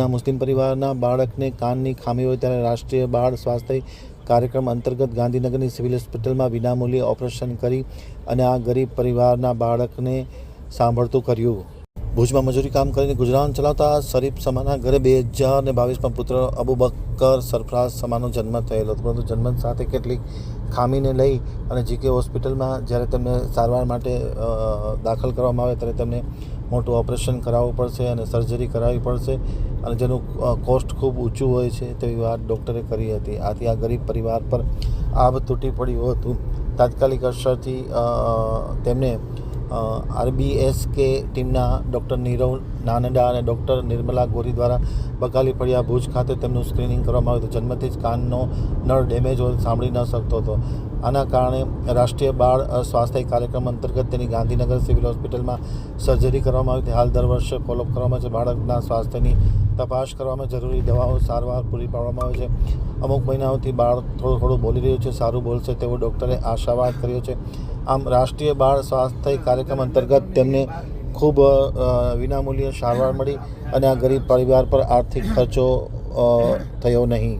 ભુજના મુસ્લિમ પરિવારના બાળકને કાનની ખામી હોય ત્યારે રાષ્ટ્રીય બાળ સ્વાસ્થ્ય કાર્યક્રમ અંતર્ગત ગાંધીનગરની સિવિલ હોસ્પિટલમાં વિનામૂલ્યે ઓપરેશન કરી અને આ ગરીબ પરિવારના બાળકને સાંભળતું કર્યું। ભુજમાં મજૂરી કામ કરીને ગુજરાન ચલાવતા શરીફ સમાના ઘરે 2022માં પુત્ર અબુબકર સરફરાઝ સમાનો જન્મ થયેલો હતો, પરંતુ જન્મ સાથે કેટલીક ખામીને લઈ અને જીકે હોસ્પિટલમાં જ્યારે તેમને સારવાર માટે દાખલ કરવામાં આવે ત્યારે તેમને મોટું ઓપરેશન કરાવવું પડશે અને સર્જરી કરાવવી પડશે અને જેનું કોસ્ટ ખૂબ ઊંચું હોય છે તેવી વાત ડૉક્ટરે કરી હતી। આથી આ ગરીબ પરિવાર પર આભ તૂટી પડ્યું હતું। તાત્કાલિક અસરથી તેમને RBSK ટીમના ડૉક્ટર નીરવ નાનડા અને ડૉક્ટર નિર્મલા ગોરી દ્વારા બકાલી ફળિયા ભુજ ખાતે તેમનું સ્ક્રીનિંગ કરવામાં આવ્યું હતું। જન્મથી જ કાનનો નળ ડેમેજ હોય, સાંભળી ન શકતો હતો। આના કારણે રાષ્ટ્રીય બાળ સ્વાસ્થ્ય કાર્યક્રમ અંતર્ગત તેની ગાંધીનગર સિવિલ હોસ્પિટલમાં સર્જરી કરવામાં આવી હતી। હાલ દર વર્ષે ફોલોઅપ કરવામાં આવે છે। બાળકના સ્વાસ્થ્યની તપાસ કરવામાં, જરૂરી દવાઓ સારવાર પૂરી પાડવામાં આવે છે। અમુક મહિનાઓથી બાળક થોડું બોલી રહ્યું છે, સારું બોલશે તેવો ડૉક્ટરે આશાવાદ કર્યો છે। આમ રાષ્ટ્રીય બાળ સ્વાસ્થ્ય કાર્યક્રમ અંતર્ગત તેમને ખૂબ વિનામૂલ્યે સારવાર મળી અને આ ગરીબ પરિવાર પર આર્થિક ખર્ચો થયો નહીં।